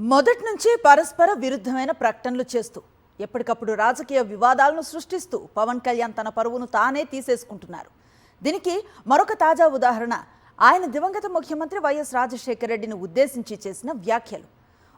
మొదటి నుంచి పరస్పర విరుద్ధమైన ప్రకటనలు చేస్తూ ఎప్పటికప్పుడు రాజకీయ వివాదాలను సృష్టిస్తూ పవన్ కళ్యాణ్ తన పరువును తానే తీసేసుకుంటున్నారు. దీనికి మరొక తాజా ఉదాహరణ ఆయన దివంగత ముఖ్యమంత్రి వైఎస్ రాజశేఖర రెడ్డిని ఉద్దేశించి చేసిన వ్యాఖ్యలు.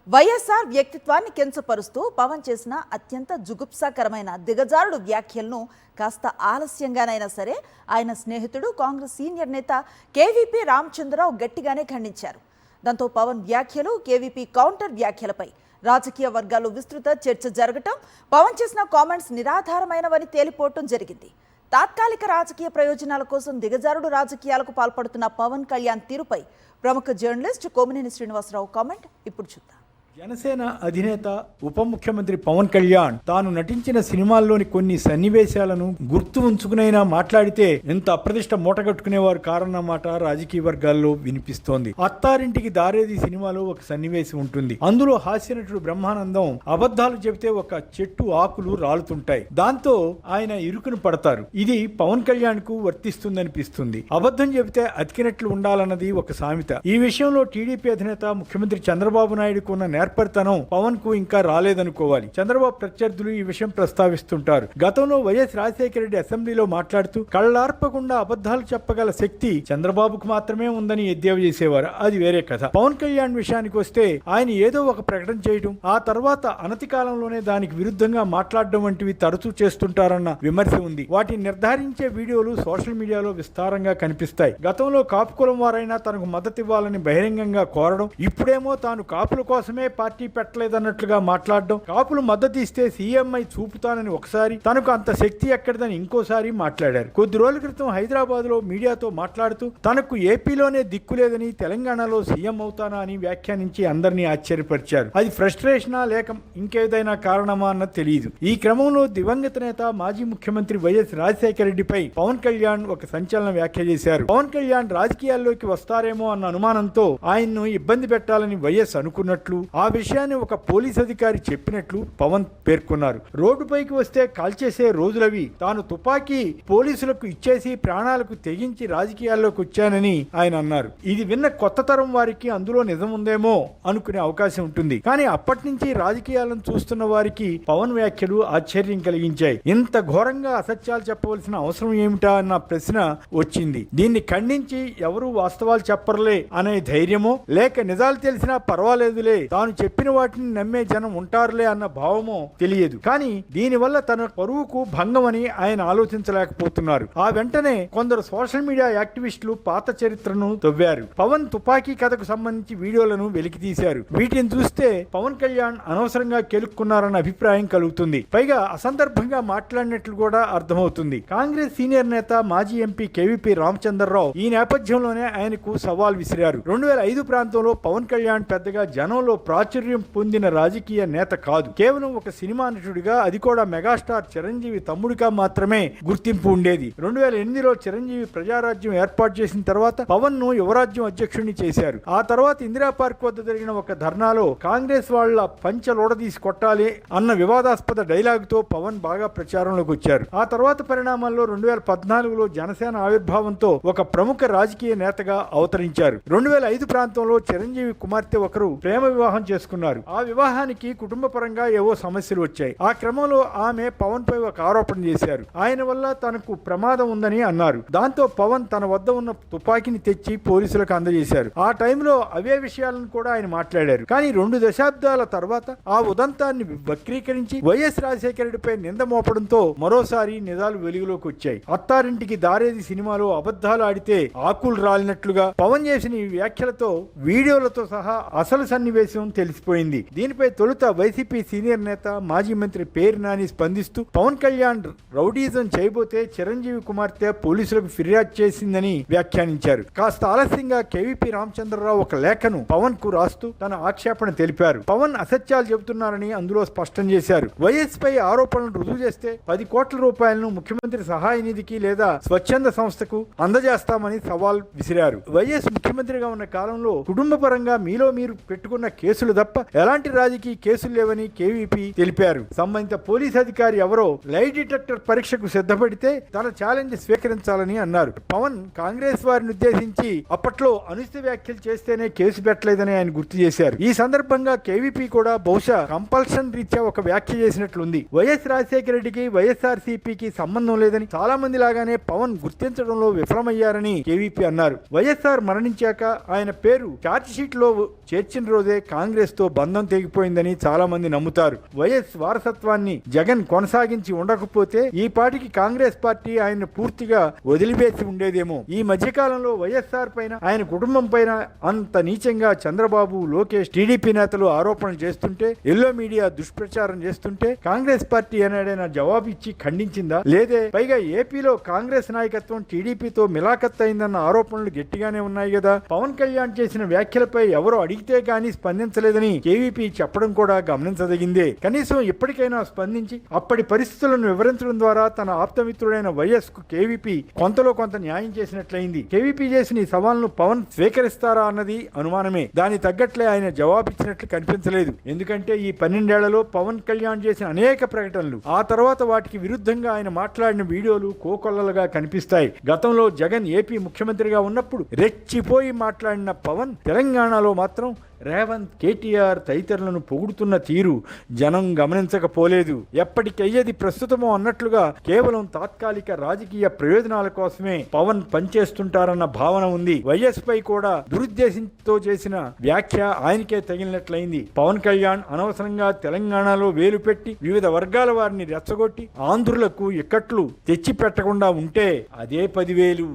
వైఎస్ఆర్ వ్యక్తిత్వాన్ని కించపరుస్తూ పవన్ చేసిన అత్యంత జుగుప్సాకరమైన దిగజారుడు వ్యాఖ్యలను కాస్త ఆలస్యంగానైనా సరే ఆయన స్నేహితుడు కాంగ్రెస్ సీనియర్ నేత కేవీపీ రామచంద్రరావు గట్టిగానే ఖండించారు. దాంతో పవన్ వ్యాఖ్యలు, కేవీపీ కౌంటర్ వ్యాఖ్యలపై రాజకీయ వర్గాల్లో విస్తృత చర్చ జరగటం, పవన్ చేసిన కామెంట్స్ నిరాధారమైనవని తేలిపోవటం జరిగింది. తాత్కాలిక రాజకీయ ప్రయోజనాల కోసం దిగజారుడు రాజకీయాలకు పాల్పడుతున్న పవన్ కళ్యాణ్ తీరుపై ప్రముఖ జర్నలిస్ట్ కోమినేని శ్రీనివాసరావు కామెంట్ ఇప్పుడు చూద్దాం. జనసేన అధినేత ఉప ముఖ్యమంత్రి పవన్ కళ్యాణ్ తాను నటించిన సినిమాల్లోని కొన్ని సన్నివేశాలను గుర్తు ఉంచుకునైనా మాట్లాడితే ఎంత అప్రదిష్ట మూటగట్టుకునేవారు కారణమాట రాజకీయ వర్గాల్లో వినిపిస్తోంది. అత్తారింటికి దారేది సినిమాలో ఒక సన్నివేశం ఉంటుంది. అందులో హాస్యనటుడు బ్రహ్మానందం అబద్ధాలు చెబితే ఒక చెట్టు ఆకులు రాలుతుంటాయి. దాంతో ఆయన ఇరుకును పడతారు. ఇది పవన్ కళ్యాణ్ కు వర్తిస్తుందనిపిస్తుంది. అబద్ధం చెబితే అతికినట్లు ఉండాలన్నది ఒక సామెత. ఈ విషయంలో టీడీపీ అధినేత ముఖ్యమంత్రి చంద్రబాబు నాయుడుకు ఉన్న నేర్పరితనం పవన్ కు ఇంకా రాలేదనుకోవాలి. చంద్రబాబు ప్రత్యర్థులు ఈ విషయం ప్రస్తావిస్తుంటారు. గతంలో వైఎస్ రాజశేఖర రెడ్డి అసెంబ్లీలో మాట్లాడుతూ కళ్ళార్పకుండా అబద్ధాలు చెప్పగల శక్తి చంద్రబాబుకు మాత్రమే ఉందని ఎద్దేవా చేసేవారు. అది వేరే కథ. పవన్ కళ్యాణ్ విషయానికి వస్తే ఆయన ఏదో ఒక ప్రకటన చేయడం, ఆ తర్వాత అనతి కాలంలోనే దానికి విరుద్ధంగా మాట్లాడడం వంటివి తరచూ చేస్తుంటారన్న విమర్శ ఉంది. వాటిని నిర్ధారించే వీడియోలు సోషల్ మీడియాలో విస్తారంగా కనిపిస్తాయి. గతంలో కాపు కులం వారైనా తనకు మద్దతు ఇవ్వాలని బహిరంగంగా కోరడం, ఇప్పుడేమో తాను కాపుల కోసమే పార్టీ పెట్టలేదన్నట్లుగా మాట్లాడడం, కాపులు మద్దతు ఇస్తే సీఎంఐ చూపుతానని ఒకసారి, తనకు అంత శక్తి ఎక్కడదని ఇంకోసారి మాట్లాడారు. కొద్ది రోజుల క్రితం హైదరాబాద్ లో మీడియాతో మాట్లాడుతూ తనకు ఏపీలోనే దిక్కులేదని, తెలంగాణలో సీఎం అవుతానా అని వ్యాఖ్యానించి అందరినీ ఆశ్చర్యపరిచారు. అది ఫ్రస్ట్రేషనా లేక ఇంకేదైనా కారణమా అన్నది తెలియదు. ఈ క్రమంలో దివంగత నేత మాజీ ముఖ్యమంత్రి వైఎస్ రాజశేఖర రెడ్డిపై పవన్ కళ్యాణ్ ఒక సంచలన వ్యాఖ్య చేశారు. పవన్ కళ్యాణ్ రాజకీయాల్లోకి వస్తారేమో అన్న అనుమానంతో ఆయన్ను ఇబ్బంది పెట్టాలని వైఎస్ అనుకున్నట్లు, ఆ విషయాన్ని ఒక పోలీస్ అధికారి చెప్పినట్లు పవన్ పేర్కొన్నారు. రోడ్డుపైకి వస్తే కాల్చేసే రోజులవి, తాను తుపాకీ పోలీసులకు ఇచ్చేసి ప్రాణాలకు తెగించి రాజకీయాల్లోకి వచ్చానని ఆయన అన్నారు. ఇది విన్న కొత్త తరం వారికి అందులో నిజం ఉందేమో అనుకునే అవకాశం ఉంటుంది. కానీ అప్పటి నుంచి రాజకీయాలను చూస్తున్న వారికి పవన్ వ్యాఖ్యలు ఆశ్చర్యం కలిగించాయి. ఇంత ఘోరంగా అసత్యాలు చెప్పవలసిన అవసరం ఏమిటా అన్న ప్రశ్న వచ్చింది. దీన్ని ఖండించి ఎవరు వాస్తవాలు చెప్పర్లే అనే ధైర్యమో, లేక నిజాలు తెలిసినా పర్వాలేదులే తాను చెప్పిన వాటిని నమ్మే జనం ఉంటారులే అన్న భావమో తెలియదు. కానీ దీనివల్ల తన పరువుకు భంగం అని ఆయన ఆలోచించలేకపోతున్నారు. ఆ వెంటనే కొందరు సోషల్ మీడియా యాక్టివిస్టులు పాత చరిత్రను తవ్వారు. పవన్ తుపాకీ కథకు సంబంధించి వీడియోలను వెలికి తీశారు. వీటిని చూస్తే పవన్ కళ్యాణ్ అనవసరంగా కెలుక్కున్నారన్న అభిప్రాయం కలుగుతుంది. పైగా అసందర్భంగా మాట్లాడినట్లు కూడా అర్థమవుతుంది. కాంగ్రెస్ సీనియర్ నేత మాజీ ఎంపీ కేవీపీ రామచంద్రరావు ఈ నేపథ్యంలోనే ఆయనకు సవాల్ విసిరారు. 2005 ప్రాంతంలో పవన్ కళ్యాణ్ పెద్దగా జనంలో ప్రాచుర్యం పొందిన రాజకీయ నేత కాదు. కేవలం ఒక సినిమా నటుడిగా, అది కూడా మెగాస్టార్ చిరంజీవి తమ్ముడిగా మాత్రమే గుర్తింపు ఉండేది. 2008లో చిరంజీవి ప్రజారాజ్యం ఏర్పాటు చేసిన తర్వాత పవన్ ను యువరాజ్యం అధ్యక్షుడిని చేశారు. ఆ తర్వాత ఇందిరా పార్క్ వద్ద జరిగిన ఒక ధర్నాలో కాంగ్రెస్ వాళ్ల పంచలోడదీసి కొట్టాలి అన్న వివాదాస్పద డైలాగ్ తో పవన్ బాగా ప్రచారంలోకి వచ్చారు. ఆ తర్వాత పరిణామాల్లో 2014లో జనసేన ఆవిర్భావంతో ఒక ప్రముఖ రాజకీయ నేతగా అవతరించారు. 2005 ప్రాంతంలో చిరంజీవి కుమార్తె ఒకరు ప్రేమ వివాహం చేసుకున్నారు. ఆ వివాహానికి కుటుంబ పరంగా ఏవో సమస్యలు వచ్చాయి. ఆ క్రమంలో ఆమె పవన్ పై ఒక ఆరోపణ చేశారు. ఆయన వల్ల తనకు ప్రమాదం ఉందని అన్నారు. దాంతో పవన్ తన వద్ద ఉన్న తుపాకీని తెచ్చి పోలీసులకు అందజేశారు. ఆ టైంలో అవే విషయాలను కూడా ఆయన మాట్లాడారు. కానీ 2 దశాబ్దాల తర్వాత ఆ ఉదంతాన్ని వక్రీకరించి వైఎస్ రాజశేఖర రెడ్డిపై నింద మోపడంతో మరోసారి నిజాలు వెలుగులోకి వచ్చాయి. అత్తారింటికి దారేది సినిమాలో అబద్ధాలు ఆడితే ఆకులు రాలినట్లుగా పవన్ చేసిన ఈ వ్యాఖ్యలతో వీడియోలతో సహా అసలు సన్నివేశం తెలిసిపోయింది. దీనిపై తొలుత వైసీపీ సీనియర్ నేత మాజీ మంత్రి పేరు నాని స్పందిస్తూ పవన్ కళ్యాణ్ రౌడీజం చేయబోతే చిరంజీవి కుమార్తె పోలీసులకు ఫిర్యాదు చేసిందని వ్యాఖ్యానించారు. కాస్త ఆలస్యంగా కేవీపీ రామచంద్రరావు ఒక లేఖను పవన్ కు రాస్తూ తన ఆక్షేపణ తెలిపారు. పవన్ అసత్యాలు చెబుతున్నారని అందులో స్పష్టం చేశారు. వైఎస్ పై ఆరోపణలు రుజువు చేస్తే 10 కోట్ల రూపాయలను ముఖ్యమంత్రి సహాయ నిధికి లేదా స్వచ్ఛంద సంస్థకు అందజేస్తామని సవాల్ విసిరారు. వైఎస్ ముఖ్యమంత్రిగా ఉన్న కాలంలో కుటుంబ పరంగా మీలో మీరు పెట్టుకున్న కేసు కేసులు తప్ప ఎలాంటి రాజకీయ కేసులు లేవని కేవీపీ తెలిపారు. సంబంధిత పోలీస్ అధికారి ఎవరో లై డిటెక్టర్ పరీక్షకు సిద్ధపడితే తన ఛాలెంజ్ స్వీకరించాలని అన్నారు. పవన్ కాంగ్రెస్ వారిని ఉద్దేశించి అప్పట్లో అనుచిత వ్యాఖ్యలు చేస్తేనే కేసు పెట్టలేదని ఆయన గుర్తు చేశారు. ఈ సందర్భంగా కేవీపీ కూడా బహుశా కంపల్షన్ రీత్యా ఒక వ్యాఖ్య చేసినట్లుంది. వైఎస్ రాజశేఖర రెడ్డికి వైఎస్ఆర్సీపీకి సంబంధం లేదని, చాలా మంది లాగానే పవన్ గుర్తించడంలో విఫలమయ్యారని కేవీపీ అన్నారు. వైఎస్ఆర్ మరణించాక ఆయన పేరు ఛార్జ్ షీట్ లో చేర్చిన రోజే కాంగ్రెస్ తో బంధం తెగిపోయిందని చాలా మంది నమ్ముతారు. వైఎస్ వారసత్వాన్ని జగన్ కొనసాగించి ఉండకపోతే ఈ పాటికి కాంగ్రెస్ పార్టీ ఆయన పూర్తిగా వదిలివేసి ఉండేదేమో. ఈ మధ్యకాలంలో వైఎస్ఆర్ పైన, ఆయన కుటుంబం పైన అంత నీచంగా చంద్రబాబు, లోకేష్, టీడీపీ నేతలు ఆరోపణలు చేస్తుంటే, ఎల్లో మీడియా దుష్ప్రచారం చేస్తుంటే కాంగ్రెస్ పార్టీ ఏనాడైనా జవాబు ఇచ్చి ఖండించిందా? లేదే. పైగా ఏపీలో కాంగ్రెస్ నాయకత్వం టీడీపీతో మిలాఖత్ అయిందన్న ఆరోపణలు గట్టిగానే ఉన్నాయి కదా. పవన్ కళ్యాణ్ చేసిన వ్యాఖ్యలపై ఎవరో అడిగితే గానీ స్పందించలేదని కేవీపీ చెప్పడం కూడా గమనించదగిందే. కనీసం ఇప్పటికైనా స్పందించి అప్పటి పరిస్థితులను వివరించడం ద్వారా తన ఆప్తమిత్రుడైన వైఎస్ కు కేవీపీ కొంతలో కొంత న్యాయం చేసినట్లయింది. కేవీపీ చేసిన ఈ సవాల్ను పవన్ స్వీకరిస్తారా అన్నది అనుమానమే. దాని తగ్గట్లే ఆయన జవాబిచ్చినట్లు కనిపించలేదు. ఎందుకంటే ఈ 12 ఏళ్లలో పవన్ కళ్యాణ్ చేసిన అనేక ప్రకటనలు, ఆ తర్వాత వాటికి విరుద్ధంగా ఆయన మాట్లాడిన వీడియోలు కోకొల్లలుగా కనిపిస్తాయి. గతంలో జగన్ ఏపీ ముఖ్యమంత్రిగా ఉన్నప్పుడు రెచ్చిపోయి మాట్లాడిన పవన్ తెలంగాణలో మాత్రం రేవంత్, కేటీఆర్ తదితరులను పొగుడుతున్న తీరు జనం గమనించకపోలేదు. ఎప్పటికయ్యేది ప్రస్తుతమో అన్నట్లుగా కేవలం తాత్కాలిక రాజకీయ ప్రయోజనాల కోసమే పవన్ పనిచేస్తుంటారన్న భావన ఉంది. వైఎస్ పై కూడా దురుద్దేశంతో చేసిన వ్యాఖ్య ఆయనకే తగిలినట్లయింది. పవన్ కళ్యాణ్ అనవసరంగా తెలంగాణలో వేలు పెట్టి వివిధ వర్గాల వారిని రెచ్చగొట్టి ఆంధ్రులకు ఇక్కట్లు తెచ్చి పెట్టకుండా ఉంటే అదే 10,000.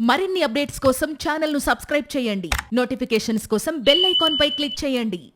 మరిన్ని అప్డేట్స్ కోసం ఛానల్ ను సబ్స్క్రైబ్ చేయండి. నోటిఫికేషన్స్ కోసం బెల్ ఐకాన్ పై క్లిక్ చేయండి.